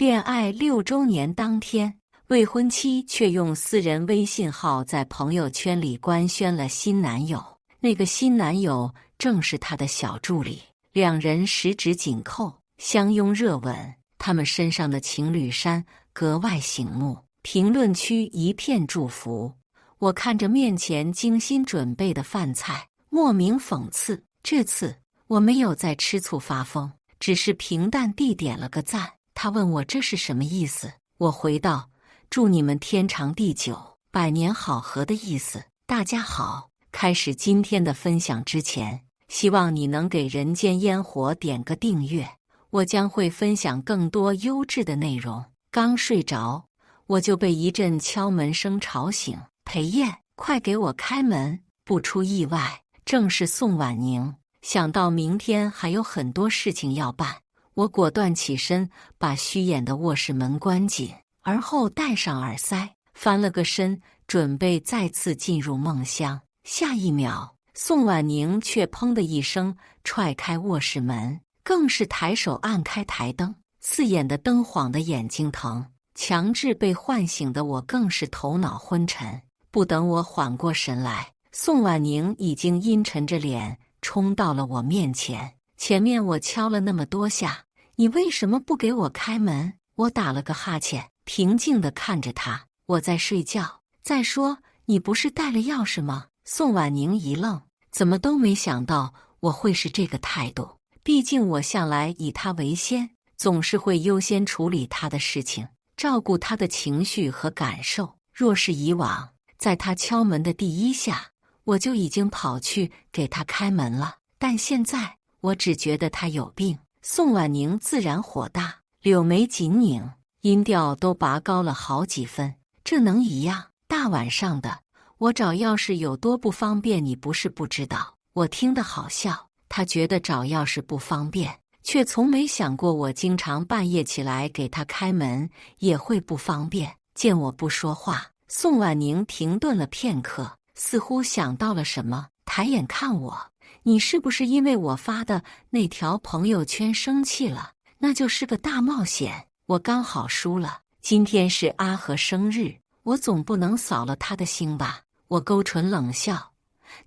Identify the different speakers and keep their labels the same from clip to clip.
Speaker 1: 恋爱6周年当天，未婚妻却用私人微信号在朋友圈里官宣了新男友。那个新男友正是她的小助理，两人十指紧扣，相拥热吻，他们身上的情侣衫格外醒目。评论区一片祝福。我看着面前精心准备的饭菜，莫名讽刺。这次我没有再吃醋发疯，只是平淡地点了个赞。他问我这是什么意思，我回道：祝你们天长地久，百年好合的意思。大家好，开始今天的分享之前，希望你能给人间烟火点个订阅，我将会分享更多优质的内容。刚睡着，我就被一阵敲门声吵醒。裴燕，快给我开门！不出意外，正是宋婉宁。想到明天还有很多事情要办，我果断起身，把虚掩的卧室门关紧，而后戴上耳塞，翻了个身，准备再次进入梦乡。下一秒，宋婉宁却砰的一声踹开卧室门，更是抬手按开台灯，刺眼的灯晃得眼睛疼，强制被唤醒的我更是头脑昏沉。不等我缓过神来，宋婉宁已经阴沉着脸冲到了我面前。前面我敲了那么多下，你为什么不给我开门？我打了个哈欠，平静地看着他。我在睡觉。再说，你不是带了钥匙吗？宋婉宁一愣，怎么都没想到我会是这个态度。毕竟我向来以他为先，总是会优先处理他的事情，照顾他的情绪和感受。若是以往，在他敲门的第一下，我就已经跑去给他开门了。但现在，我只觉得他有病。宋婉宁自然火大，柳眉紧拧，音调都拔高了好几分。这能一样？大晚上的，我找钥匙有多不方便，你不是不知道。我听得好笑，他觉得找钥匙不方便，却从没想过我经常半夜起来给他开门也会不方便。见我不说话，宋婉宁停顿了片刻，似乎想到了什么，抬眼看我：你是不是因为我发的那条朋友圈生气了？那就是个大冒险。我刚好输了，今天是阿和生日，我总不能扫了他的兴吧。我勾唇冷笑：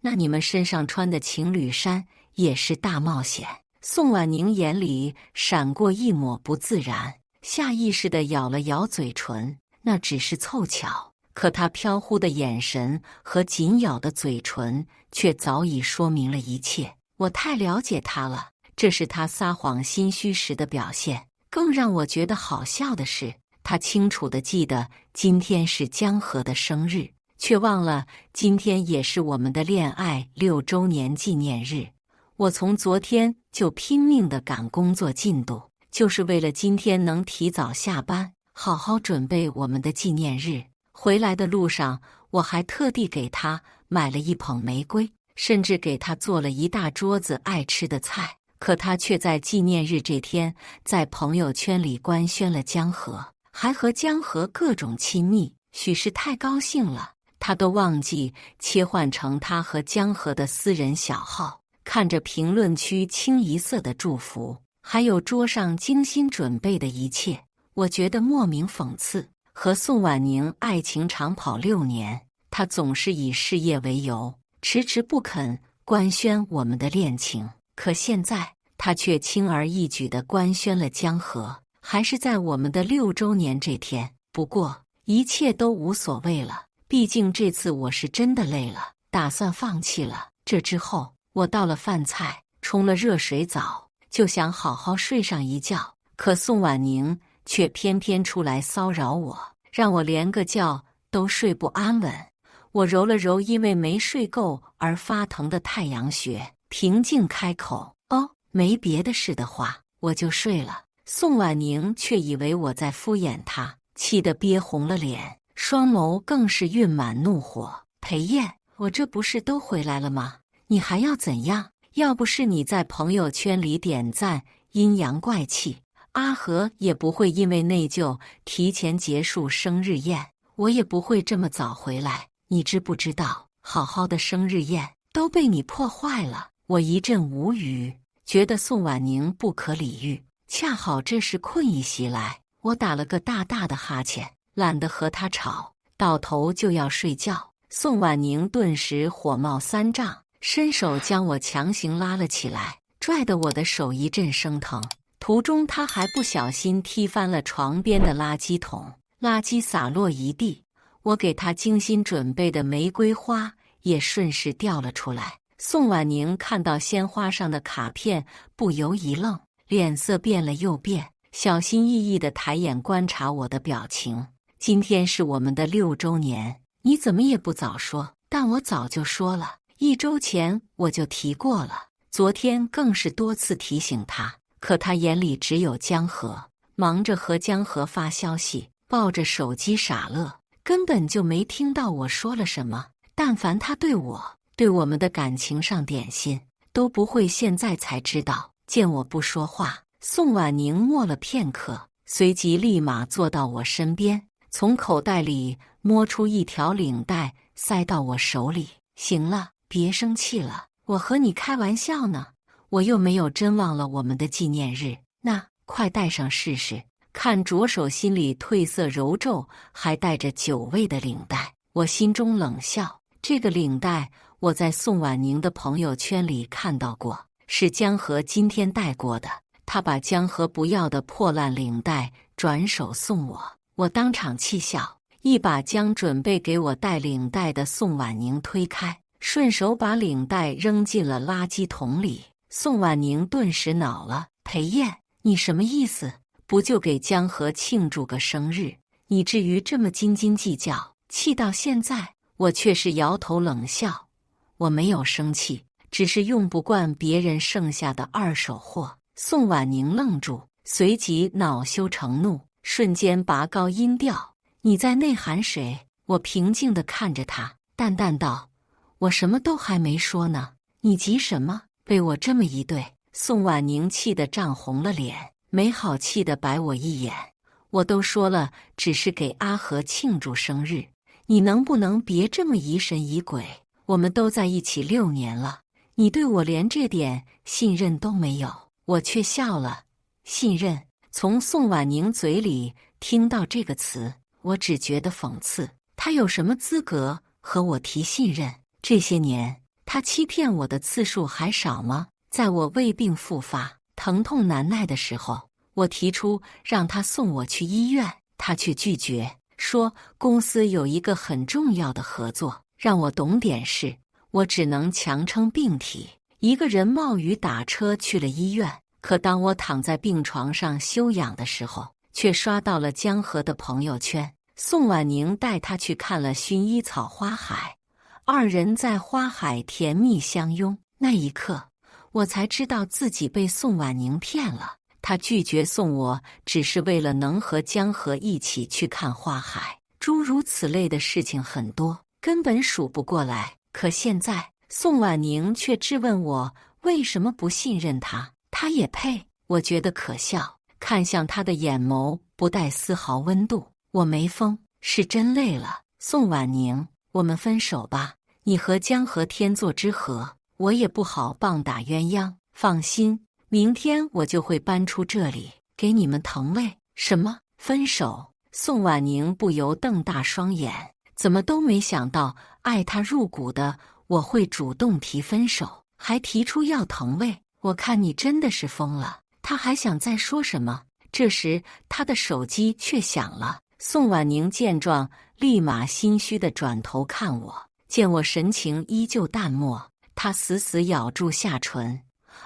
Speaker 1: 那你们身上穿的情侣衫也是大冒险。宋婉宁眼里闪过一抹不自然，下意识地咬了咬嘴唇。那只是凑巧，可他飘忽的眼神和紧咬的嘴唇却早已说明了一切。我太了解他了，这是他撒谎心虚时的表现。更让我觉得好笑的是，他清楚地记得今天是江河的生日，却忘了今天也是我们的恋爱6周年纪念日。我从昨天就拼命地赶工作进度，就是为了今天能提早下班，好好准备我们的纪念日。回来的路上，我还特地给他买了一捧玫瑰，甚至给他做了一大桌子爱吃的菜。可他却在纪念日这天，在朋友圈里官宣了江河，还和江河各种亲密。许是太高兴了，他都忘记切换成他和江河的私人小号。看着评论区清一色的祝福，还有桌上精心准备的一切，我觉得莫名讽刺。和宋婉宁爱情长跑6年，他总是以事业为由，迟迟不肯官宣我们的恋情。可现在，他却轻而易举地官宣了江河，还是在我们的6周年这天。不过，一切都无所谓了，毕竟这次我是真的累了，打算放弃了。这之后，我倒了饭菜，冲了热水澡，就想好好睡上一觉。可宋婉宁却偏偏出来骚扰我，让我连个觉都睡不安稳。我揉了揉因为没睡够而发疼的太阳穴，平静开口：哦，没别的事的话，我就睡了。宋婉宁却以为我在敷衍她，气得憋红了脸，双眸更是蕴满怒火。裴燕，我这不是都回来了吗？你还要怎样？要不是你在朋友圈里点赞，阴阳怪气，阿和也不会因为内疚提前结束生日宴，我也不会这么早回来。你知不知道，好好的生日宴都被你破坏了？我一阵无语，觉得宋婉宁不可理喻。恰好这时困意袭来，我打了个大大的哈欠，懒得和他吵，到头就要睡觉。宋婉宁顿时火冒三丈，伸手将我强行拉了起来，拽得我的手一阵生疼。途中他还不小心踢翻了床边的垃圾桶，垃圾洒落一地，我给他精心准备的玫瑰花也顺势掉了出来。宋婉宁看到鲜花上的卡片，不由一愣，脸色变了又变，小心翼翼地抬眼观察我的表情。今天是我们的6周年，你怎么也不早说？但我早就说了，1周前我就提过了，昨天更是多次提醒他，可他眼里只有江河，忙着和江河发消息，抱着手机傻乐，根本就没听到我说了什么。但凡他对我们的感情上点心，都不会现在才知道。见我不说话，宋婉宁默了片刻，随即立马坐到我身边，从口袋里摸出一条领带，塞到我手里。行了，别生气了，我和你开玩笑呢，我又没有真忘了我们的纪念日。那快戴上试试。看着手心里褪色揉皱还带着酒味的领带，我心中冷笑。这个领带我在宋婉宁的朋友圈里看到过，是江河今天戴过的。他把江河不要的破烂领带转手送我，我当场气笑，一把将准备给我戴领带的宋婉宁推开，顺手把领带扔进了垃圾桶里。宋婉宁顿时恼了，裴燕，你什么意思？不就给江河庆祝个生日，你至于这么斤斤计较？气到现在，我却是摇头冷笑，我没有生气，只是用不惯别人剩下的二手货。宋婉宁愣住，随即恼羞成怒，瞬间拔高音调，你在内涵谁？我平静地看着他，淡淡道，我什么都还没说呢，你急什么？被我这么一对，宋婉宁气得涨红了脸，没好气地白我一眼。我都说了，只是给阿和庆祝生日，你能不能别这么疑神疑鬼？我们都在一起6年了，你对我连这点信任都没有。我却笑了。信任？从宋婉宁嘴里听到这个词，我只觉得讽刺。他有什么资格和我提信任？这些年，他欺骗我的次数还少吗？在我胃病复发、疼痛难耐的时候，我提出让他送我去医院，他却拒绝，说公司有一个很重要的合作，让我懂点事。我只能强撑病体，一个人冒雨打车去了医院。可当我躺在病床上休养的时候，却刷到了江河的朋友圈，宋婉宁带他去看了薰衣草花海，二人在花海甜蜜相拥。那一刻，我才知道自己被宋婉宁骗了。她拒绝送我，只是为了能和江河一起去看花海。诸如此类的事情很多，根本数不过来。可现在，宋婉宁却质问我为什么不信任他。他也配？我觉得可笑，看向他的眼眸不带丝毫温度。我没疯，是真累了。宋婉宁，我们分手吧。你和江河天作之合，我也不好棒打鸳鸯。放心，明天我就会搬出这里，给你们腾位。什么？分手？宋婉宁不由瞪大双眼，怎么都没想到爱他入骨的我会主动提分手，还提出要腾位。我看你真的是疯了。他还想再说什么？这时他的手机却响了。宋婉宁见状，立马心虚地转头看我，见我神情依旧淡漠，他死死咬住下唇，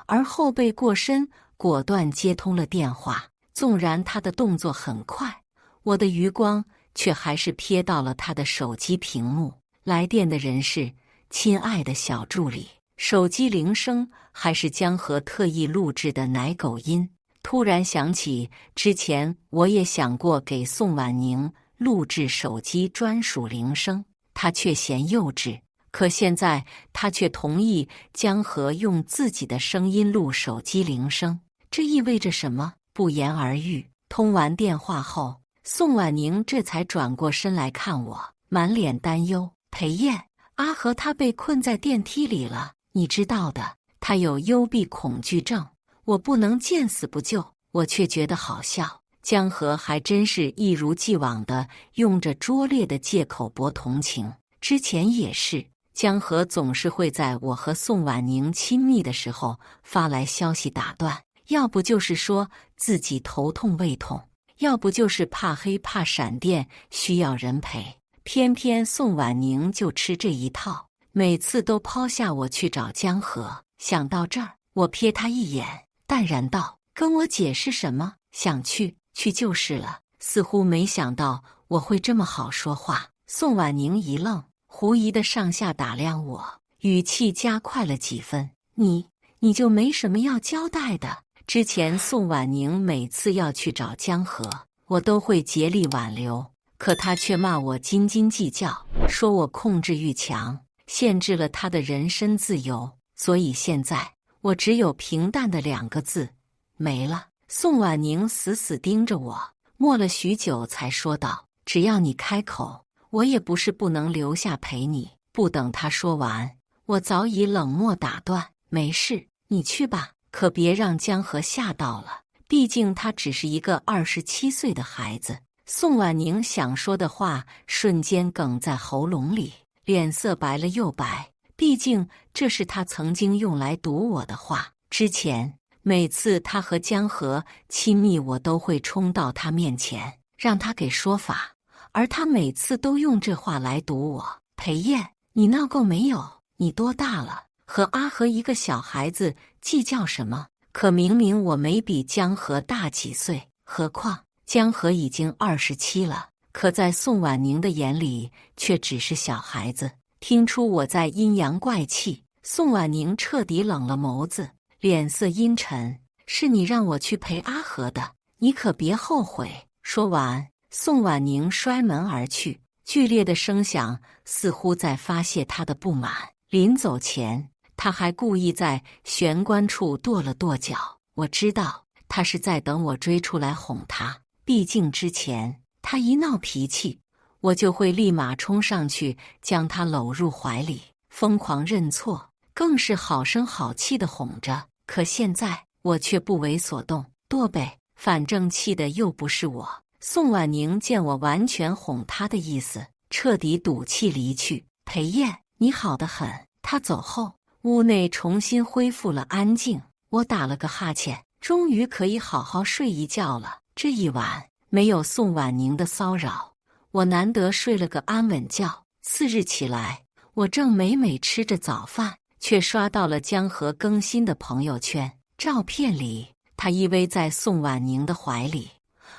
Speaker 1: 而后背过身，果断接通了电话。纵然他的动作很快，我的余光却还是瞥到了他的手机屏幕。来电的人是亲爱的小助理。手机铃声还是江河特意录制的奶狗音。突然想起之前我也想过给宋婉宁录制手机专属铃声，她却嫌幼稚。可现在她却同意江河用自己的声音录手机铃声，这意味着什么？不言而喻。通完电话后，宋婉宁这才转过身来看我，满脸担忧。裴燕，阿和他被困在电梯里了，你知道的，他有幽闭恐惧症，我不能见死不救。我却觉得好笑，江河还真是一如既往的用着拙劣的借口博同情。之前也是，江河总是会在我和宋婉宁亲密的时候发来消息打断，要不就是说自己头痛胃痛，要不就是怕黑怕闪电需要人陪。偏偏宋婉宁就吃这一套，每次都抛下我去找江河。想到这儿，我瞥他一眼，淡然道：“跟我解释什么？想去就是了。”似乎没想到我会这么好说话。宋婉宁一愣，狐疑的上下打量我，语气加快了几分：“你就没什么要交代的？”之前宋婉宁每次要去找江河，我都会竭力挽留，可他却骂我斤斤计较，说我控制欲强，限制了他的人身自由。所以现在我只有平淡的2个字：没了。宋婉宁死死盯着我，默了许久才说道：“只要你开口，我也不是不能留下陪你。”不等他说完，我早已冷漠打断：“没事，你去吧，可别让江河吓到了，毕竟他只是一个27岁的孩子。”宋婉宁想说的话瞬间哽在喉咙里，脸色白了又白，毕竟这是他曾经用来堵我的话。之前每次他和江河亲密，我都会冲到他面前让他给说法，而他每次都用这话来堵我：“裴燕，你闹够没有？你多大了？和阿和一个小孩子计较什么？”可明明我没比江河大几岁，何况江河已经27了，可在宋婉宁的眼里却只是小孩子。听出我在阴阳怪气，宋婉宁彻底冷了眸子，脸色阴沉：“是你让我去陪阿和的，你可别后悔。”说完，宋婉宁摔门而去，剧烈的声响似乎在发泄她的不满。临走前，她还故意在玄关处跺了跺脚。我知道她是在等我追出来哄她，毕竟之前她一闹脾气，我就会立马冲上去将她搂入怀里，疯狂认错，更是好声好气地哄着。可现在我却不为所动，跺呗，反正气的又不是我。宋婉宁见我完全哄她的意思，彻底赌气离去。裴燕，你好得很。她走后，屋内重新恢复了安静。我打了个哈欠，终于可以好好睡一觉了。这一晚没有宋婉宁的骚扰，我难得睡了个安稳觉。次日起来，我正美美吃着早饭，却刷到了江河更新的朋友圈。照片里，他依偎在宋婉宁的怀里，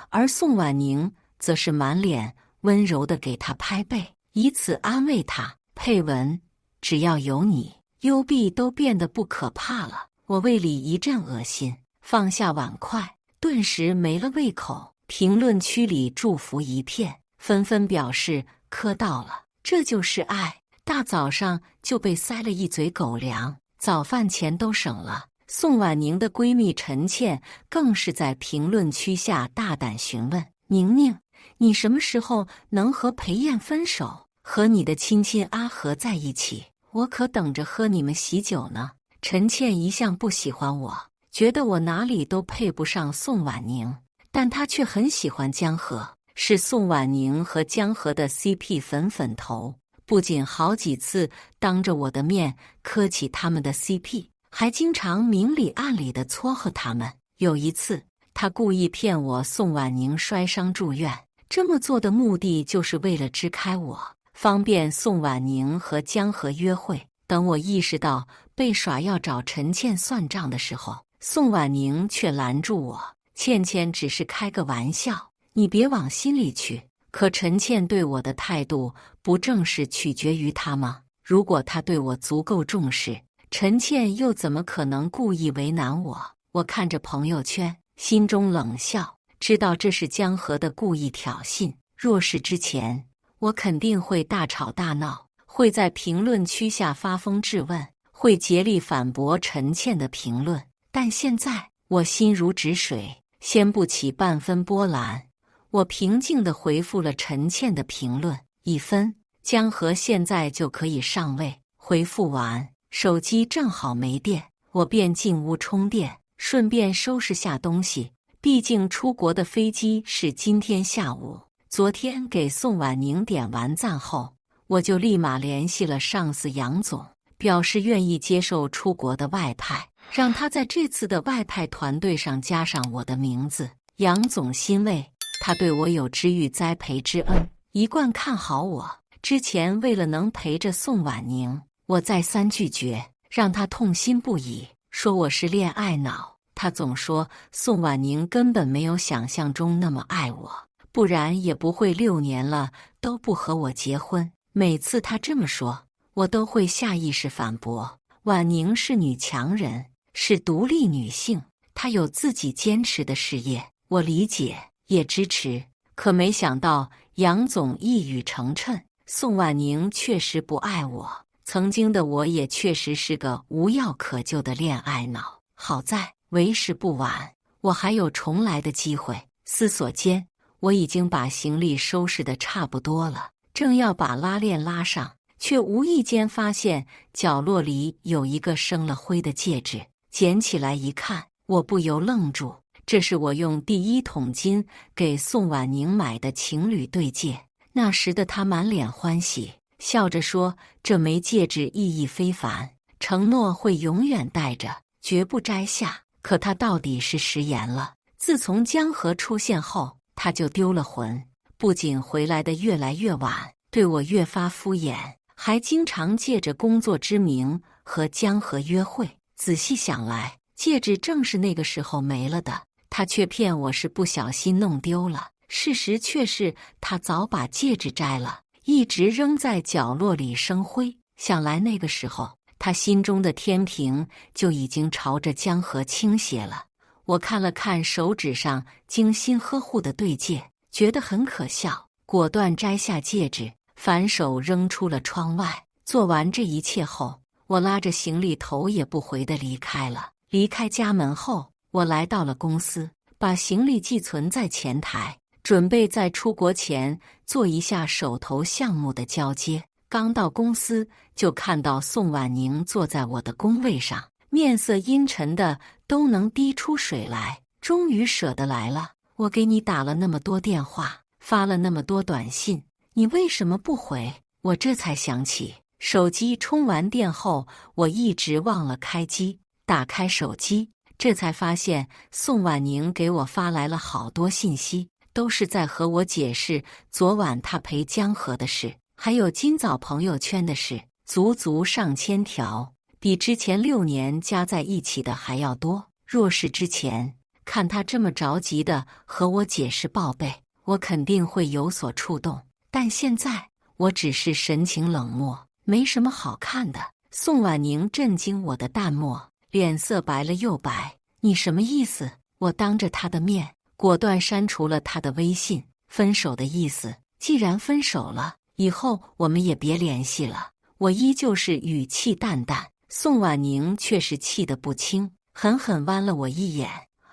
Speaker 1: 而宋婉宁则是满脸温柔地给他拍背，以此安慰他。配文：只要有你，幽闭都变得不可怕了。我胃里一阵恶心，放下碗筷，顿时没了胃口。评论区里祝福一片，纷纷表示磕到了，这就是爱。大早上就被塞了一嘴狗粮，早饭钱都省了。宋婉宁的闺蜜陈倩更是在评论区下大胆询问：“宁宁，你什么时候能和裴燕分手，和你的亲亲阿和在一起？我可等着喝你们喜酒呢。”陈倩一向不喜欢我，觉得我哪里都配不上宋婉宁，但她却很喜欢江河，是宋婉宁和江河的 CP 粉头。不仅好几次当着我的面磕起他们的 CP， 还经常明里暗里的撮合他们。有一次，他故意骗我宋婉宁摔伤住院，这么做的目的就是为了支开我，方便宋婉宁和江河约会。等我意识到被耍要找陈倩算账的时候，宋婉宁却拦住我：“倩倩只是开个玩笑，你别往心里去。”可陈倩对我的态度不正是取决于她吗？如果她对我足够重视，陈倩又怎么可能故意为难我？我看着朋友圈，心中冷笑，知道这是江河的故意挑衅。若是之前，我肯定会大吵大闹，会在评论区下发疯质问，会竭力反驳陈倩的评论。但现在，我心如止水，掀不起半分波澜。我平静地回复了陈倩的评论：“1分，江河现在就可以上位。”回复完，手机正好没电，我便进屋充电，顺便收拾下东西，毕竟出国的飞机是今天下午。昨天给宋婉宁点完赞后，我就立马联系了上司杨总，表示愿意接受出国的外派，让他在这次的外派团队上加上我的名字。杨总欣慰，他对我有知遇栽培之恩，一贯看好我。之前为了能陪着宋婉宁，我再三拒绝，让他痛心不已，说我是恋爱脑。他总说宋婉宁根本没有想象中那么爱我，不然也不会6年了都不和我结婚。每次他这么说，我都会下意识反驳：婉宁是女强人，是独立女性，她有自己坚持的事业，我理解也支持。可没想到杨总一语成谶，宋婉宁确实不爱我，曾经的我也确实是个无药可救的恋爱脑。好在为时不晚，我还有重来的机会。思索间，我已经把行李收拾得差不多了，正要把拉链拉上，却无意间发现角落里有一个生了灰的戒指。捡起来一看，我不由愣住，这是我用第1桶金给宋婉宁买的情侣对戒。那时的她满脸欢喜，笑着说这枚戒指意义非凡，承诺会永远戴着，绝不摘下。可她到底是食言了。自从江河出现后，她就丢了魂，不仅回来的越来越晚，对我越发敷衍，还经常借着工作之名和江河约会。仔细想来，戒指正是那个时候没了的，她却骗我是不小心弄丢了，事实却是她早把戒指摘了，一直扔在角落里生灰。想来那个时候，他心中的天平就已经朝着江河倾斜了。我看了看手指上精心呵护的对戒，觉得很可笑，果断摘下戒指，反手扔出了窗外。做完这一切后，我拉着行李头也不回地离开了。离开家门后，我来到了公司，把行李寄存在前台，准备在出国前做一下手头项目的交接。刚到公司，就看到宋婉宁坐在我的工位上，面色阴沉的都能滴出水来。终于舍得来了，我给你打了那么多电话，发了那么多短信，你为什么不回？我这才想起，手机充完电后，我一直忘了开机。打开手机，这才发现宋婉宁给我发来了好多信息，都是在和我解释昨晚她陪江河的事，还有今早朋友圈的事，足足上千条，比之前6年加在一起的还要多。若是之前看他这么着急的和我解释报备，我肯定会有所触动，但现在我只是神情冷漠，没什么好看的。宋婉宁震惊我的淡漠，脸色白了又白。你什么意思？我当着他的面果断删除了他的微信。分手的意思，既然分手了，以后我们也别联系了。我依旧是语气淡淡，宋婉宁却是气得不轻，狠狠剜了我一眼，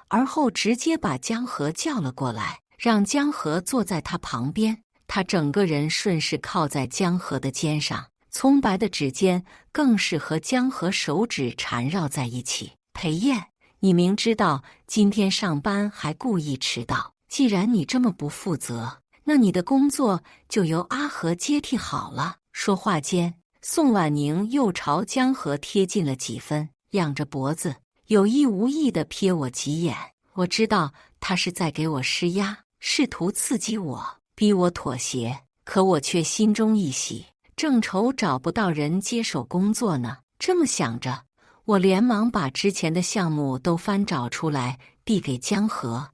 Speaker 1: 而后直接把江河叫了过来，让江河坐在他旁边。他整个人顺势靠在江河的肩上，葱白的指尖更是和江河手指缠绕在一起。裴燕，你明知道今天上班还故意迟到，既然你这么不负责，那你的工作就由阿和接替好了。说话间，宋婉宁又朝江河贴近了几分，仰着脖子，有意无意地瞥我几眼。我知道他是在给我施压，试图刺激我，逼我妥协，可我却心中一喜，正愁找不到人接手工作呢。这么想着，我连忙把之前的项目都翻找出来，递给江河。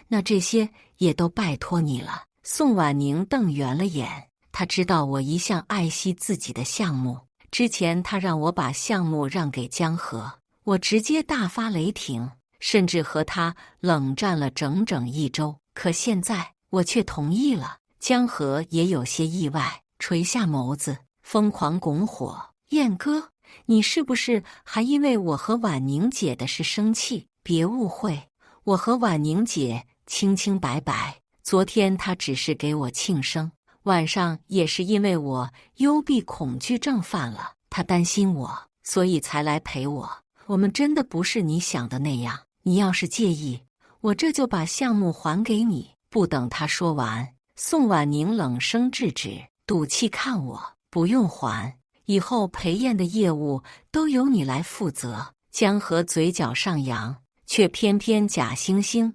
Speaker 1: 那这些也都拜托你了。宋婉宁瞪圆了眼，她知道我一向爱惜自己的项目，之前她让我把项目让给江河，我直接大发雷霆，甚至和他冷战了整整1周。可现在我却同意了。江河也有些意外，垂下眸子，疯狂拱火：燕哥，你是不是还因为我和婉宁姐的事生气？别误会，我和婉宁姐清清白白，昨天她只是给我庆生，晚上也是因为我幽闭恐惧症犯了，她担心我，所以才来陪我。我们真的不是你想的那样，你要是介意，我这就把项目还给你。”不等他说完，宋婉宁冷声制止，赌气看我：“不用还，以后裴燕的业务都由你来负责。”江河嘴角上扬，却偏偏假惺惺：“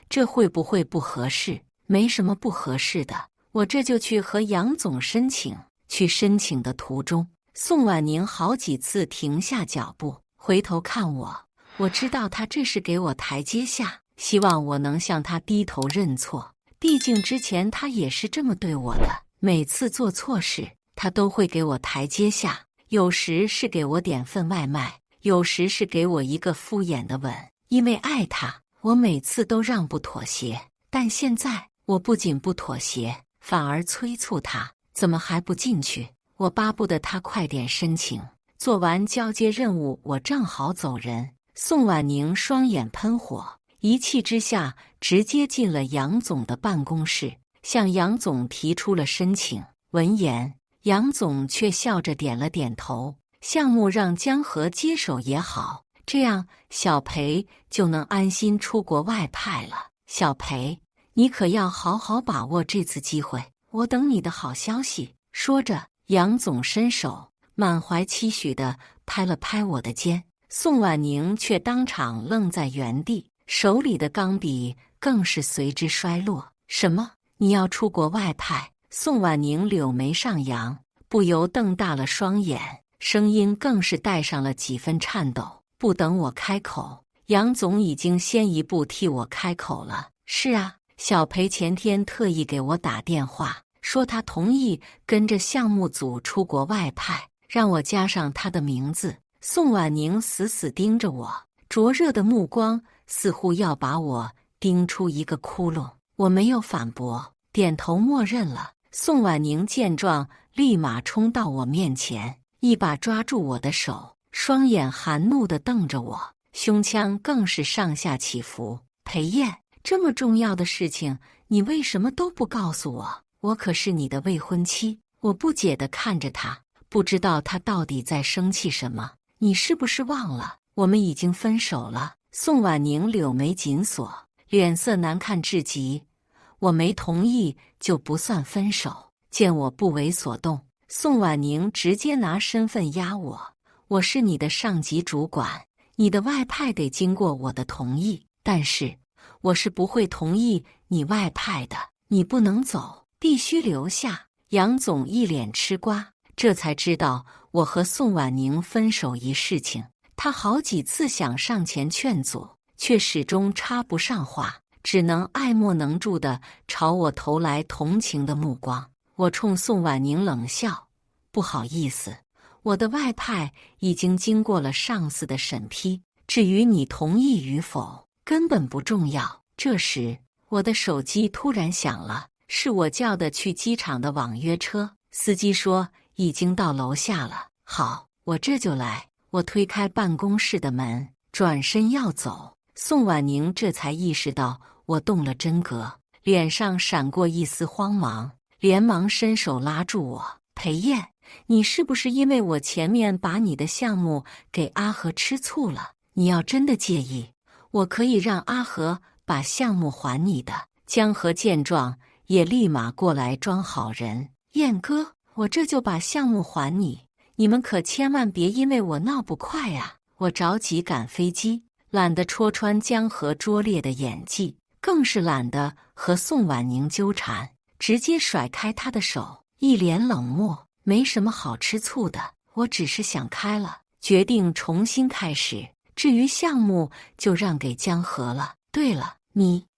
Speaker 1: 这会不会不合适？”“没什么不合适的，我这就去和杨总申请。”去申请的途中，宋婉宁好几次停下脚步，回头看我。我知道他这是给我台阶下，希望我能向他低头认错。毕竟之前他也是这么对我的，每次做错事，他都会给我台阶下，有时是给我点份外卖，有时是给我一个敷衍的吻。因为爱他，我每次都让步妥协，但现在我不仅不妥协，反而催促他：“怎么还不进去？”我巴不得他快点申请。做完交接任务，我正好走人。宋婉宁双眼喷火，一气之下直接进了杨总的办公室，向杨总提出了申请。闻言，杨总却笑着点了点头：“项目让江河接手也好，这样小裴就能安心出国外派了。小裴，你可要好好把握这次机会，我等你的好消息。”说着，杨总伸手满怀期许地拍了拍我的肩，宋婉宁却当场愣在原地，手里的钢笔更是随之衰落。“什么？你要出国外派？”宋婉宁柳眉上扬，不由瞪大了双眼，声音更是带上了几分颤抖。不等我开口，杨总已经先一步替我开口了：“是啊，小裴前天特意给我打电话，说他同意跟着项目组出国外派，让我加上他的名字。”宋婉宁死死盯着我，灼热的目光似乎要把我盯出一个窟窿。我没有反驳，点头默认了。宋婉宁见状，立马冲到我面前，一把抓住我的手，双眼含怒地瞪着我，胸腔更是上下起伏。“裴燕，这么重要的事情，你为什么都不告诉我？我可是你的未婚妻。”我不解地看着他，不知道他到底在生气什么。“你是不是忘了，我们已经分手了？”宋婉宁柳眉紧锁，脸色难看至极。“我没同意就不算分手。”见我不为所动，宋婉宁直接拿身份压我：“我是你的上级主管，你的外派得经过我的同意，但是我是不会同意你外派的，你不能走，必须留下。”杨总一脸吃瓜，这才知道我和宋婉宁分手一事情。他好几次想上前劝阻，却始终插不上话，只能爱莫能助地朝我投来同情的目光。我冲宋婉宁冷笑：“不好意思，我的外派已经经过了上司的审批，至于你同意与否，根本不重要。”这时，我的手机突然响了，是我叫的去机场的网约车。司机说已经到楼下了。“好，我这就来。”我推开办公室的门，转身要走。宋婉宁这才意识到我动了真格，脸上闪过一丝慌忙，连忙伸手拉住我：“裴燕，你是不是因为我前面把你的项目给阿和吃醋了？你要真的介意，我可以让阿和把项目还你的。”江河见状，也立马过来装好人：“燕哥，我这就把项目还你，你们可千万别因为我闹不快啊！”我着急赶飞机，懒得戳穿江河拙劣的演技，更是懒得和宋婉宁纠缠，直接甩开他的手，一脸冷漠：“没什么好吃醋的，我只是想开了，决定重新开始。至于项目，就让给江河了。对了，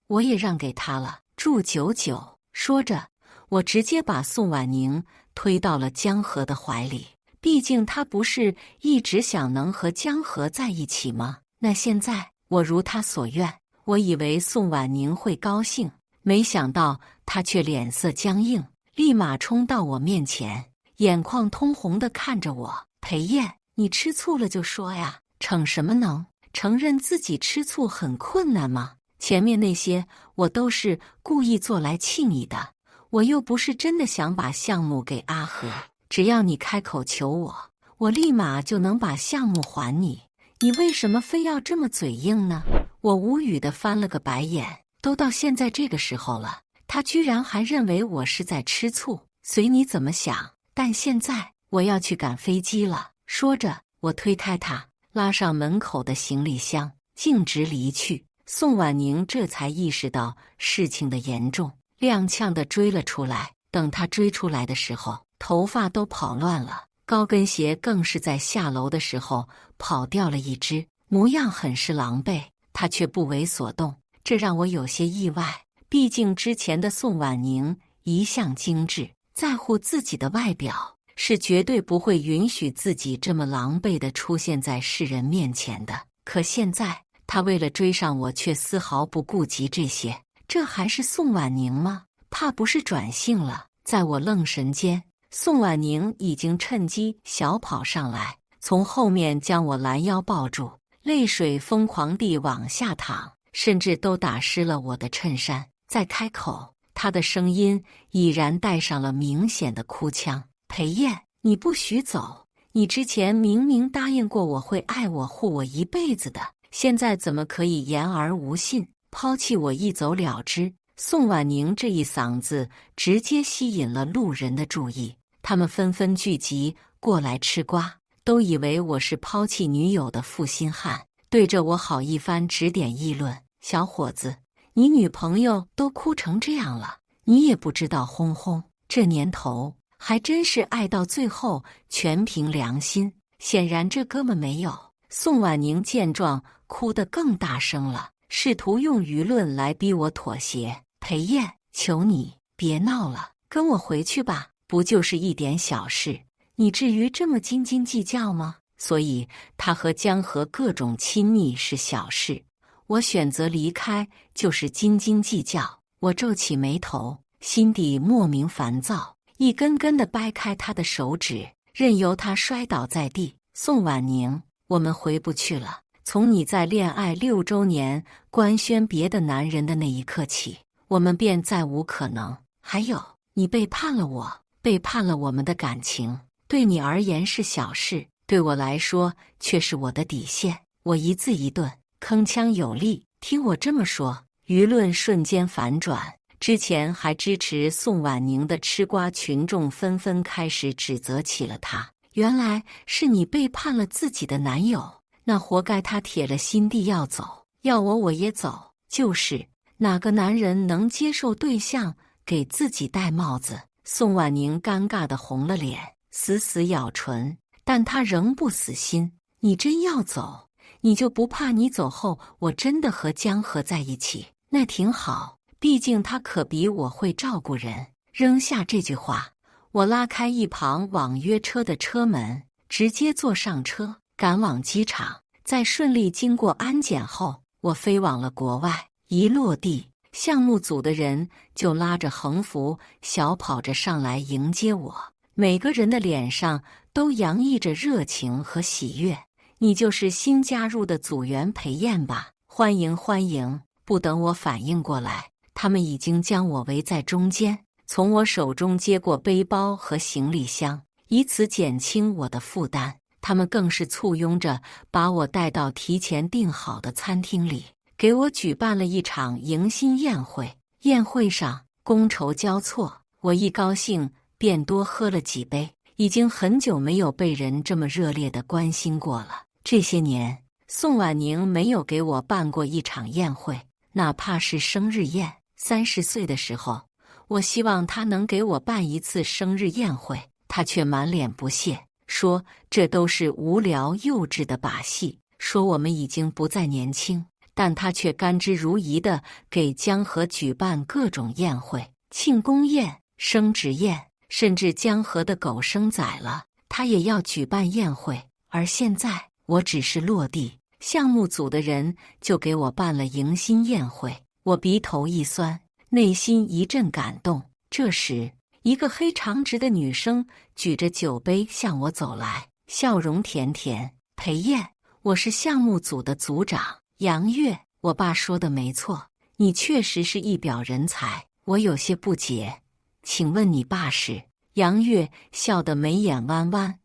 Speaker 1: 我也让给他了，祝99。”说着，我直接把宋婉宁推到了江河的怀里。毕竟他不是一直想能和江河在一起吗？那现在我如他所愿。我以为宋婉宁会高兴，没想到他却脸色僵硬，立马冲到我面前，眼眶通红地看着我：“裴燕，你吃醋了就说呀，逞什么能？承认自己吃醋很困难吗？前面那些我都是故意做来气你的，我又不是真的想把项目给阿和。只要你开口求我，我立马就能把项目还你。你为什么非要这么嘴硬呢？”我无语地翻了个白眼，都到现在这个时候了，他居然还认为我是在吃醋，随你怎么想，但现在我要去赶飞机了。说着，我推开他，拉上门口的行李箱，径直离去。宋婉宁这才意识到事情的严重，踉跄地追了出来。等他追出来的时候，头发都跑乱了，高跟鞋更是在下楼的时候跑掉了一只，模样很是狼狈。他却不为所动，这让我有些意外。毕竟之前的宋婉宁一向精致，在乎自己的外表，是绝对不会允许自己这么狼狈地出现在世人面前的。可现在，他为了追上我，却丝毫不顾及这些，这还是宋婉宁吗？怕不是转性了？在我愣神间，宋婉宁已经趁机小跑上来，从后面将我拦腰抱住，泪水疯狂地往下淌，甚至都打湿了我的衬衫。再开口，他的声音已然带上了明显的哭腔：“裴燕，你不许走！你之前明明答应过我会爱我护我一辈子的，现在怎么可以言而无信，抛弃我一走了之？”宋婉宁这一嗓子直接吸引了路人的注意，他们纷纷聚集过来吃瓜，都以为我是抛弃女友的负心汉，对着我好一番指点议论：“小伙子，你女朋友都哭成这样了，你也不知道哄哄，这年头还真是爱到最后全凭良心。”显然这哥们没有。宋婉宁见状，哭得更大声了，试图用舆论来逼我妥协。“裴燕，求你别闹了，跟我回去吧，不就是一点小事，你至于这么斤斤计较吗？”所以他和江河各种亲密是小事，我选择离开就是斤斤计较。我皱起眉头，心底莫名烦躁，一根根地掰开他的手指，任由他摔倒在地。“宋婉宁，我们回不去了。从你在恋爱6周年官宣别的男人的那一刻起，我们便再无可能。还有，你背叛了我，背叛了我们的感情，对你而言是小事，对我来说却是我的底线。”我一字一顿，铿锵有力。听我这么说，舆论瞬间反转，之前还支持宋婉宁的吃瓜群众纷纷开始指责起了他。原来是你背叛了自己的男友，那活该他铁了心地要走，要我也走。就是哪个男人能接受对象给自己戴帽子？宋婉宁尴尬地红了脸，死死咬唇，但她仍不死心。你真要走，你就不怕你走后我真的和江河在一起？那挺好，毕竟他可比我会照顾人。扔下这句话，我拉开一旁网约车的车门，直接坐上车，赶往机场。在顺利经过安检后，我飞往了国外。一落地，项目组的人就拉着横幅小跑着上来迎接我，每个人的脸上都洋溢着热情和喜悦。“你就是新加入的组员裴燕吧？欢迎欢迎！”不等我反应过来，他们已经将我围在中间，从我手中接过背包和行李箱，以此减轻我的负担。他们更是簇拥着把我带到提前订好的餐厅里，给我举办了一场迎新宴会。宴会上觥筹交错，我一高兴便多喝了几杯，已经很久没有被人这么热烈地关心过了。这些年，宋婉宁没有给我办过一场宴会，哪怕是生日宴。30岁的时候，我希望她能给我办一次生日宴会，她却满脸不屑，说这都是无聊幼稚的把戏，说我们已经不再年轻。但他却甘之如饴地给江河举办各种宴会，庆功宴、升职宴，甚至江河的狗生崽了，他也要举办宴会。而现在，我只是落地，项目组的人就给我办了迎新宴会。我鼻头一酸，内心一阵感动。这时，一个黑长直的女生举着酒杯向我走来，笑容甜甜。“裴燕，我是项目组的组长杨月。”我爸说的没错，你确实是一表人才。我有些不解，请问你爸是？杨月笑得眉眼弯弯。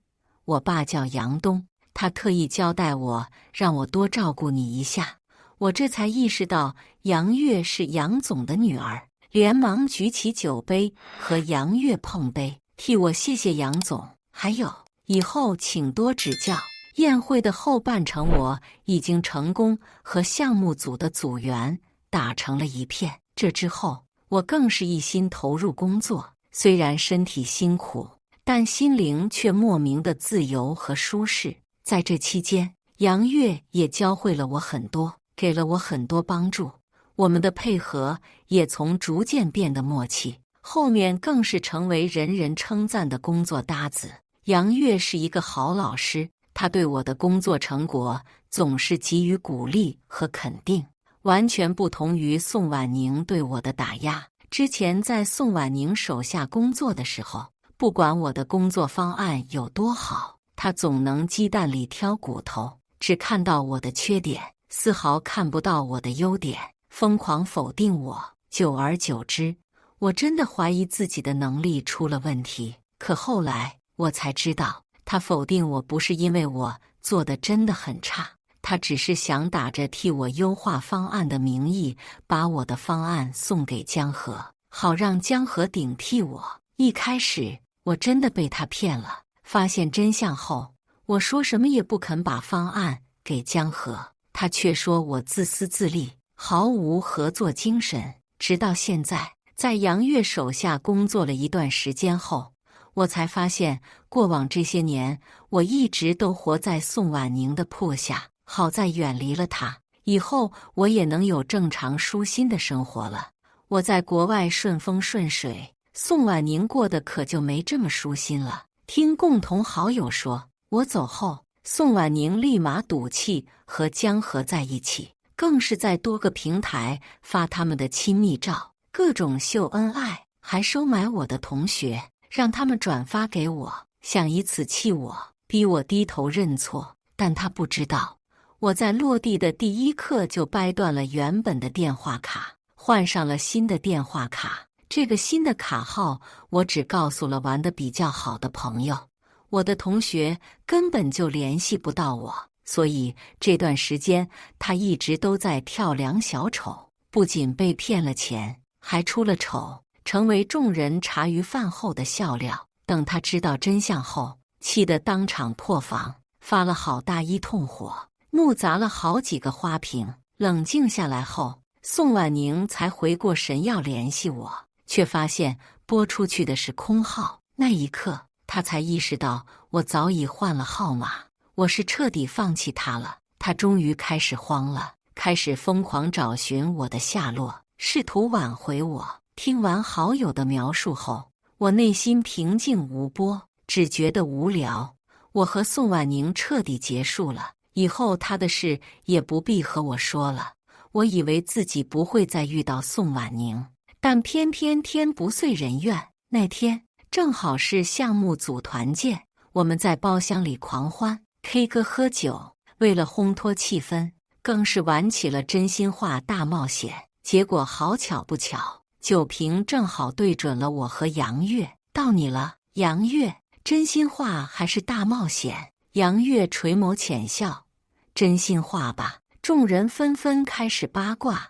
Speaker 1: 我爸叫杨东，他特意交代我，让我多照顾你一下。我这才意识到杨月是杨总的女儿，连忙举起酒杯和杨月碰杯，替我谢谢杨总，还有以后请多指教。宴会的后半程，我已经成功和项目组的组员打成了一片。这之后，我更是一心投入工作，虽然身体辛苦，但心灵却莫名的自由和舒适。在这期间，杨月也教会了我很多，给了我很多帮助。我们的配合也从逐渐变得默契，后面更是成为人人称赞的工作搭子。杨月是一个好老师，他对我的工作成果总是给予鼓励和肯定，完全不同于宋婉宁对我的打压。之前在宋婉宁手下工作的时候，不管我的工作方案有多好，他总能鸡蛋里挑骨头，只看到我的缺点，丝毫看不到我的优点，疯狂否定我。久而久之，我真的怀疑自己的能力出了问题。可后来我才知道，他否定我不是因为我做的真的很差，他只是想打着替我优化方案的名义，把我的方案送给江河，好让江河顶替我。一开始我真的被他骗了，发现真相后，我说什么也不肯把方案给江河，他却说我自私自利，毫无合作精神。直到现在，在杨月手下工作了一段时间后，我才发现，过往这些年，我一直都活在宋婉宁的铺下。好在远离了她，以后我也能有正常舒心的生活了。我在国外顺风顺水，宋婉宁过得可就没这么舒心了。听共同好友说，我走后，宋婉宁立马赌气和江河在一起，更是在多个平台发他们的亲密照，各种秀恩爱，还收买我的同学，让他们转发给我，想以此气我，逼我低头认错。但他不知道，我在落地的第一刻就掰断了原本的电话卡，换上了新的电话卡。这个新的卡号，我只告诉了玩得比较好的朋友，我的同学根本就联系不到我。所以这段时间，他一直都在跳梁小丑，不仅被骗了钱，还出了丑，成为众人茶余饭后的笑料。等他知道真相后，气得当场破防，发了好大一通火，怒砸了好几个花瓶。冷静下来后，宋婉宁才回过神要联系我，却发现拨出去的是空号。那一刻，他才意识到我早已换了号码，我是彻底放弃他了。他终于开始慌了，开始疯狂找寻我的下落，试图挽回我。听完好友的描述后，我内心平静无波，只觉得无聊。我和宋婉宁彻底结束了，以后他的事也不必和我说了。我以为自己不会再遇到宋婉宁，但偏偏天不遂人愿。那天正好是项目组团建，我们在包厢里狂欢 K 歌喝酒，为了烘托气氛，更是玩起了真心话大冒险。结果好巧不巧，酒瓶正好对准了我和杨月。到你了，杨月。真心话还是大冒险？杨月垂眸浅笑，真心话吧。众人纷纷开始八卦。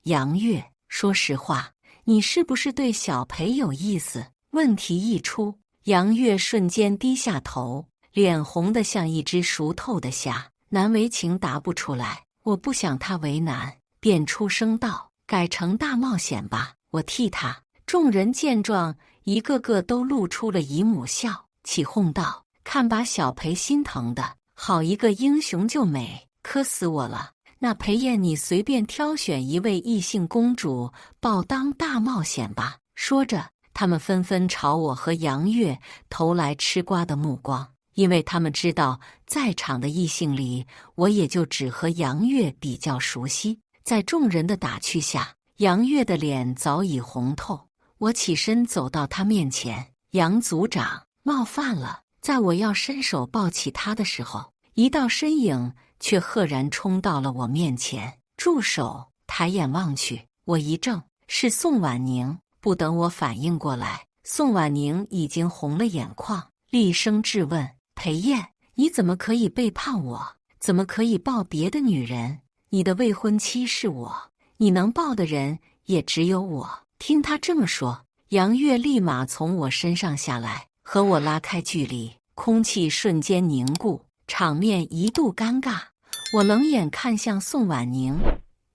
Speaker 1: 杨月，说实话，你是不是对小裴有意思？问题一出，杨月瞬间低下头，脸红得像一只熟透的虾，难为情答不出来。我不想他为难，便出声道：改成大冒险吧，我替他。众人见状，一个个都露出了姨母笑，起哄道：看把小裴心疼的，好一个英雄救美，磕死我了。那裴燕，你随便挑选一位异性公主报当大冒险吧。说着，他们纷纷朝我和杨月投来吃瓜的目光，因为他们知道在场的异性里，我也就只和杨月比较熟悉。在众人的打趣下，杨月的脸早已红透。我起身走到他面前：杨组长，冒犯了。在我要伸手抱起他的时候，一道身影却赫然冲到了我面前。住手！抬眼望去，我一怔，是宋婉宁。不等我反应过来，宋婉宁已经红了眼眶，厉声质问：裴燕，你怎么可以背叛我？怎么可以抱别的女人？你的未婚妻是我，你能抱的人也只有我。听他这么说，杨月立马从我身上下来，和我拉开距离，空气瞬间凝固，场面一度尴尬。我冷眼看向宋婉宁：“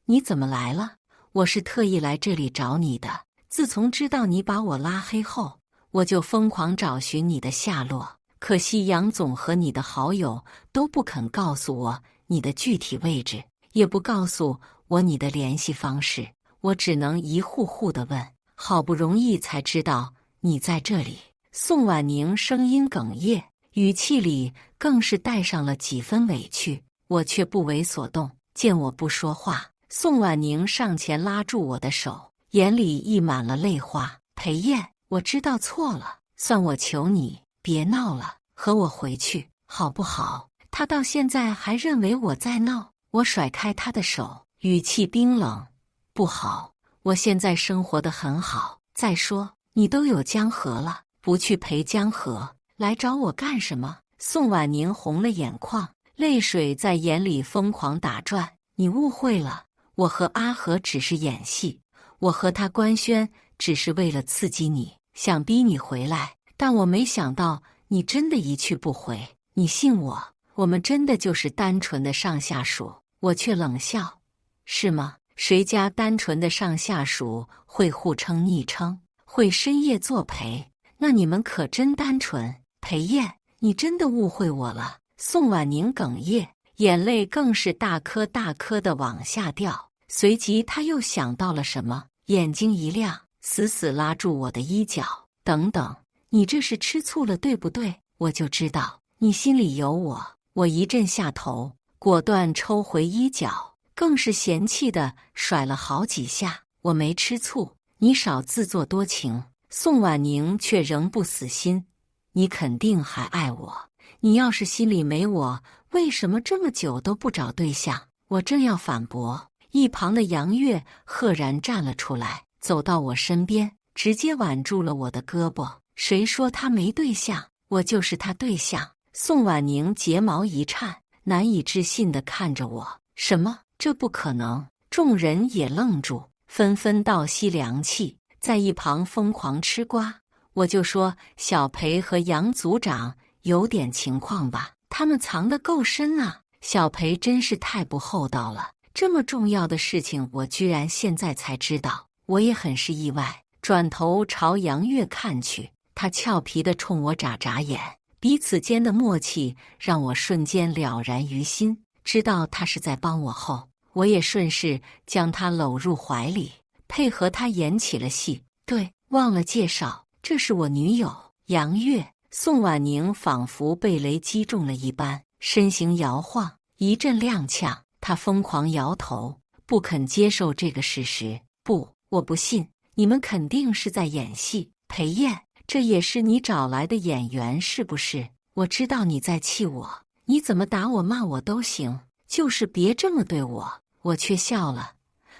Speaker 1: 你怎么来了？我是特意来这里找你的。自从知道你把我拉黑后，我就疯狂找寻你的下落。可惜杨总和你的好友都不肯告诉我你的具体位置，也不告诉我你的联系方式，我只能一户户的问，好不容易才知道你在这里。”宋婉宁声音哽咽，语气里更是带上了几分委屈。我却不为所动，见我不说话，宋婉宁上前拉住我的手，眼里溢满了泪花。裴燕，我知道错了，算我求你别闹了，和我回去好不好？他到现在还认为我在闹。我甩开他的手，语气冰冷：不好，我现在生活得很好。再说你都有江河了，不去陪江河，来找我干什么？宋婉宁红了眼眶，泪水在眼里疯狂打转。你误会了，我和阿和只是演戏，我和他官宣只是为了刺激你，想逼你回来，但我没想到你真的一去不回。你信我，我们真的就是单纯的上下属。我却冷笑：是吗？谁家单纯的上下属会互称昵称，会深夜作陪？那你们可真单纯。裴燕，你真的误会我了。宋婉宁哽咽，眼泪更是大颗大颗的往下掉。随即她又想到了什么，眼睛一亮，死死拉住我的衣角。等等，你这是吃醋了对不对？我就知道你心里有我。我一阵下头，果断抽回衣角，更是嫌弃的甩了好几下。我没吃醋，你少自作多情。宋婉宁却仍不死心：你肯定还爱我，你要是心里没我，为什么这么久都不找对象？我正要反驳，一旁的杨月赫然站了出来，走到我身边，直接挽住了我的胳膊。谁说他没对象？我就是他对象。宋婉宁睫毛一颤，难以置信地看着我：什么？这不可能！众人也愣住，纷纷倒吸凉气，在一旁疯狂吃瓜。我就说小裴和杨组长有点情况吧，他们藏得够深啊。小裴真是太不厚道了，这么重要的事情我居然现在才知道，我也很是意外。转头朝杨月看去，他俏皮地冲我眨眨眼，彼此间的默契让我瞬间了然于心。知道他是在帮我后，我也顺势将他搂入怀里，配合他演起了戏。对，忘了介绍，这是我女友杨月。宋婉宁仿佛被雷击中了一般，身形摇晃，一阵踉跄。她疯狂摇头，不肯接受这个事实。不，我不信，你们肯定是在演戏。裴燕，这也是你找来的演员是不是？我知道你在气我，你怎么打我骂我都行，就是别这么对我。我却笑了，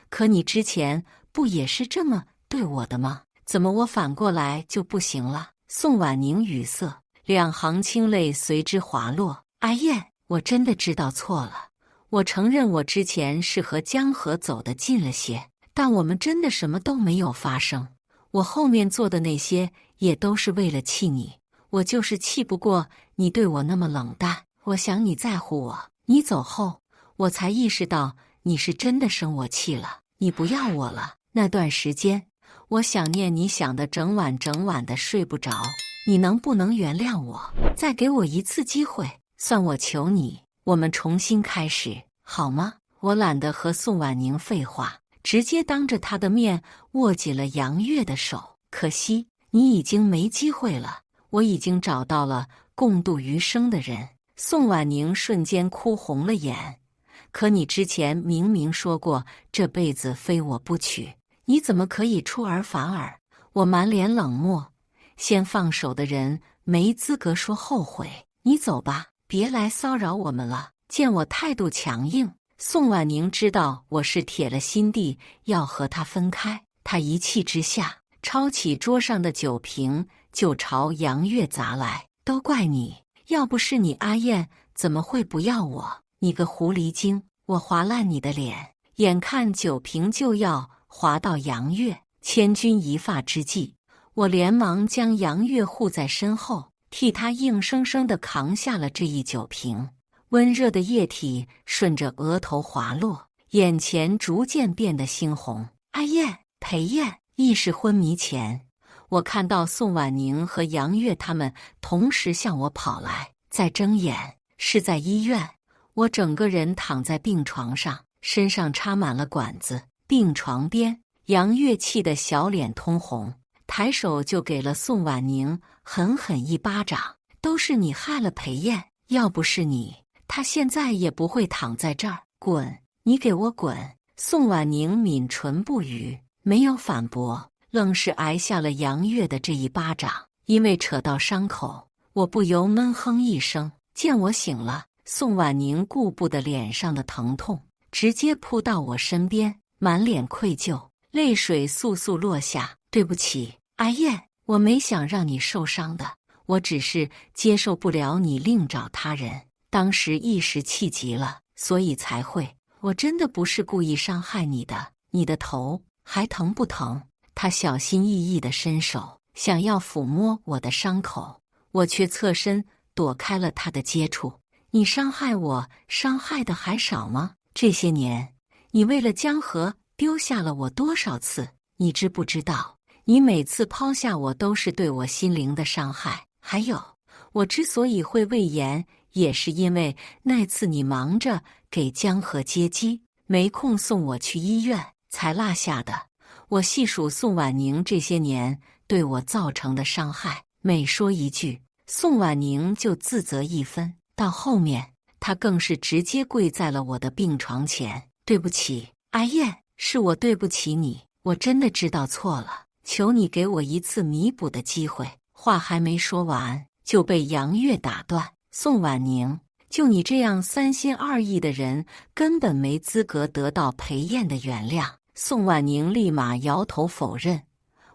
Speaker 1: 可你之前不也是这么对我的吗？怎么我反过来就不行了？宋婉宁语塞，两行清泪随之滑落。阿燕，我真的知道错了，我承认我之前是和江河走得近了些，但我们真的什么都没有发生。我后面做的那些也都是为了气你，我就是气不过你对我那么冷淡。我想你在乎我，你走后，我才意识到你是真的生我气了，你不要我了。那段时间，我想念你想得整晚的睡不着，你能不能原谅我？再给我一次机会，算我求你，我们重新开始，好吗？我懒得和宋婉宁废话，直接当着她的面握紧了杨月的手。可惜，你已经没机会了，我已经找到了共度余生的人。宋婉宁瞬间哭红了眼。可你之前明明说过这辈子非我不娶，你怎么可以出尔反尔？我满脸冷漠，先放手的人没资格说后悔。你走吧，别来骚扰我们了。见我态度强硬，宋婉宁知道我是铁了心地要和他分开，她一气之下抄起桌上的酒瓶就朝杨月砸来。都怪你，要不是你阿燕怎么会不要我？你个狐狸精！我划烂你的脸！眼看酒瓶就要划到杨月，千钧一发之际，我连忙将杨月护在身后，替他硬生生地扛下了这一酒瓶。温热的液体顺着额头滑落，眼前逐渐变得猩红。阿燕、裴燕，意识昏迷前，我看到宋婉宁和杨月他们同时向我跑来。再睁眼，是在医院，我整个人躺在病床上，身上插满了管子。病床边，杨月气得小脸通红，抬手就给了宋婉宁狠狠一巴掌。都是你害了裴燕，要不是你，她现在也不会躺在这儿。滚！你给我滚！宋婉宁抿唇不语，没有反驳，愣是挨下了杨月的这一巴掌。因为扯到伤口，我不由闷哼一声。见我醒了，宋婉宁顾不得脸上的疼痛，直接扑到我身边，满脸愧疚，泪水簌簌落下。对不起，阿燕，我没想让你受伤的，我只是接受不了你另找他人，当时一时气急了，所以才会。我真的不是故意伤害你的。你的头还疼不疼？他小心翼翼地伸手，想要抚摸我的伤口，我却侧身躲开了他的接触。你伤害我，伤害的还少吗？这些年，你为了江河丢下了我多少次？你知不知道，你每次抛下我都是对我心灵的伤害。还有，我之所以会胃炎，也是因为那次你忙着给江河接机，没空送我去医院，才落下的。我细数宋婉宁这些年对我造成的伤害，每说一句，宋婉宁就自责一分。到后面，她更是直接跪在了我的病床前。对不起，阿燕，是我对不起你，我真的知道错了，求你给我一次弥补的机会。话还没说完，就被杨月打断。宋婉宁，就你这样三心二意的人，根本没资格得到裴燕的原谅。宋婉宁立马摇头否认，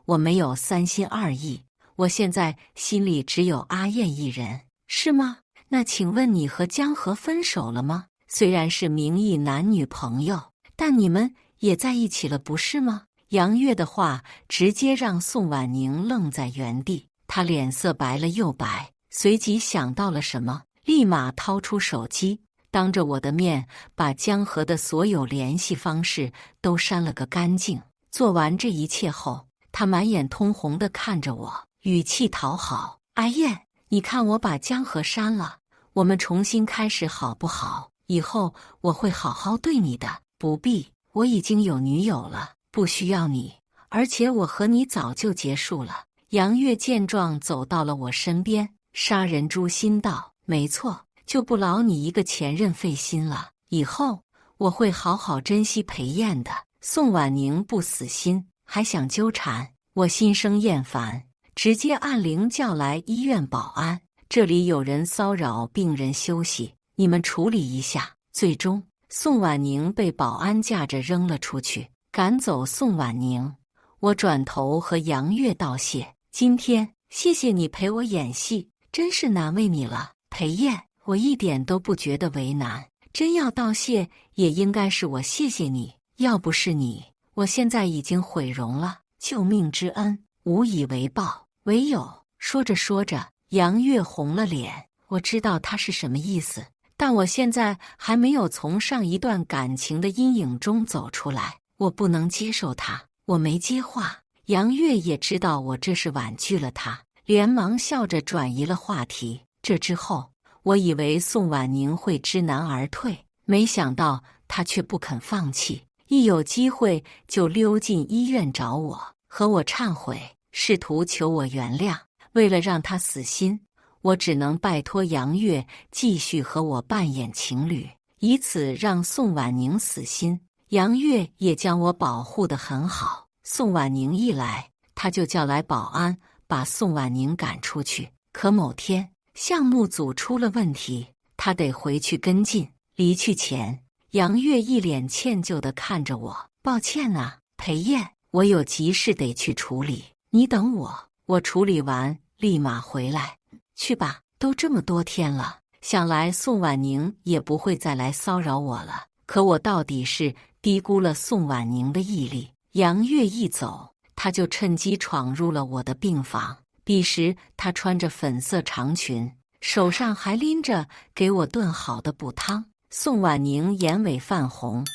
Speaker 1: 我没有三心二意，我现在心里只有阿燕一人。是吗？那请问你和江河分手了吗？虽然是名义男女朋友，但你们也在一起了，不是吗？杨月的话直接让宋婉宁愣在原地，她脸色白了又白，随即想到了什么，立马掏出手机，当着我的面把江河的所有联系方式都删了个干净。做完这一切后，她满眼通红地看着我，语气讨好：阿燕，你看我把江河删了，我们重新开始好不好？以后我会好好对你的。不必，我已经有女友了，不需要你，而且我和你早就结束了。杨月见状走到了我身边，杀人诛心道：没错，就不劳你一个前任费心了，以后我会好好珍惜裴燕的。宋婉宁不死心，还想纠缠，我心生厌烦，直接按铃叫来医院保安，这里有人骚扰病人休息，你们处理一下。最终，宋婉宁被保安架着扔了出去。赶走宋婉宁，我转头和杨月道谢：今天谢谢你陪我演戏，真是难为你了。裴燕，我一点都不觉得为难，真要道谢，也应该是我谢谢你，要不是你，我现在已经毁容了。救命之恩，无以为报，唯有……说着说着，杨月红了脸。我知道他是什么意思，但我现在还没有从上一段感情的阴影中走出来，我不能接受他。我没接话，杨月也知道我这是婉拒了他，连忙笑着转移了话题。这之后，我以为宋婉宁会知难而退，没想到她却不肯放弃，一有机会就溜进医院找我，和我忏悔，试图求我原谅。为了让她死心，我只能拜托杨月继续和我扮演情侣，以此让宋婉宁死心。杨月也将我保护得很好，宋婉宁一来，他就叫来保安把宋婉宁赶出去。可某天，项目组出了问题，他得回去跟进。离去前，杨月一脸歉疚地看着我：抱歉啊，裴燕，我有急事得去处理，你等我，我处理完立马回来。去吧，都这么多天了，想来宋婉宁也不会再来骚扰我了。可我到底是低估了宋婉宁的毅力。杨月一走，他就趁机闯入了我的病房。彼时他穿着粉色长裙，手上还拎着给我炖好的补汤。宋婉宁眼尾泛红：“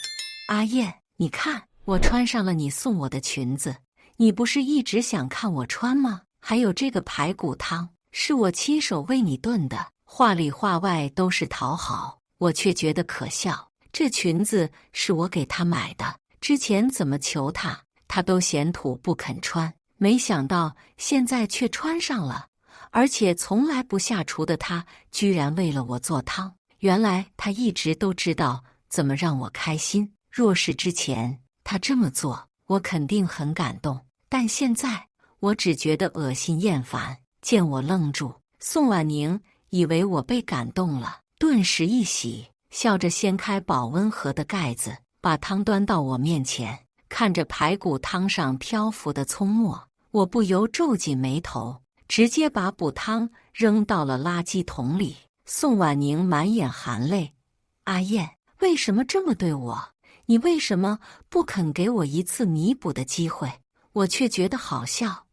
Speaker 1: 阿燕，你看，我穿上了你送我的裙子，你不是一直想看我穿吗？还有这个排骨汤，是我亲手为你炖的。”话里话外都是讨好，我却觉得可笑。这裙子是我给他买的，之前怎么求他，他都嫌土不肯穿，没想到现在却穿上了。而且从来不下厨的他，居然为了我做汤。原来他一直都知道怎么让我开心。若是之前他这么做，我肯定很感动，但现在我只觉得恶心厌烦。见我愣住，宋婉宁以为我被感动了，顿时一喜，笑着掀开保温盒的盖子，把汤端到我面前。看着排骨汤上漂浮的葱末，我不由皱紧眉头，直接把补汤扔到了垃圾桶里。宋婉宁满眼含泪：“阿燕，为什么这么对我？你为什么不肯给我一次弥补的机会？”我却觉得好笑，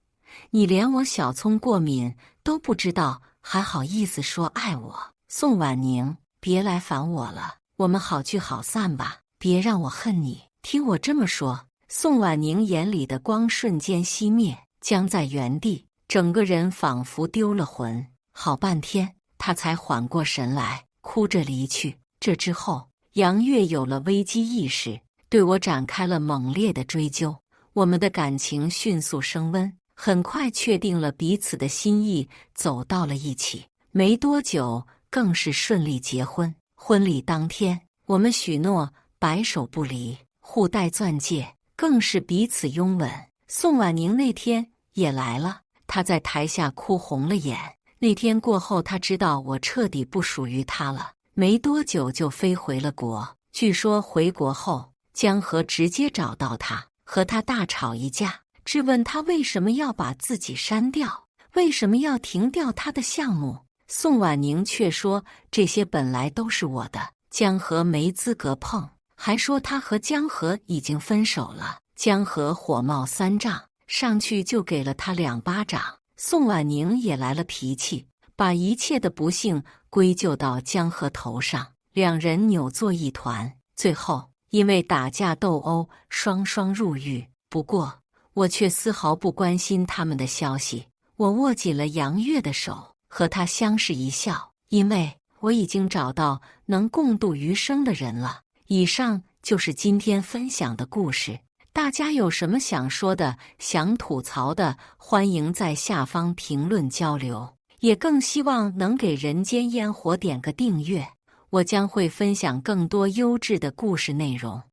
Speaker 1: 你连我小葱过敏都不知道，还好意思说爱我？宋婉宁，别来烦我了，我们好聚好散吧，别让我恨你。听我这么说，宋婉宁眼里的光瞬间熄灭，僵在原地，整个人仿佛丢了魂。好半天，她才缓过神来，哭着离去。这之后，杨月有了危机意识，对我展开了猛烈的追究。我们的感情迅速升温，很快确定了彼此的心意，走到了一起。没多久，更是顺利结婚。婚礼当天，我们许诺白首不离，互戴钻戒，更是彼此拥吻。宋婉宁那天也来了，她在台下哭红了眼。那天过后，她知道我彻底不属于她了，没多久就飞回了国。据说回国后，江河直接找到她，和她大吵一架，质问她为什么要把自己删掉，为什么要停掉她的项目。宋婉宁却说这些本来都是我的，江河没资格碰，还说她和江河已经分手了。江河火冒三丈，上去就给了他2巴掌。宋婉宁也来了脾气，把一切的不幸归咎到江河头上，两人扭作一团，最后因为打架斗殴双双入狱。不过我却丝毫不关心他们的消息，我握紧了杨月的手，和她相视一笑，因为我已经找到能共度余生的人了。以上就是今天分享的故事，大家有什么想说的、想吐槽的，欢迎在下方评论交流，也更希望能给人间烟火点个订阅，我将会分享更多优质的故事内容。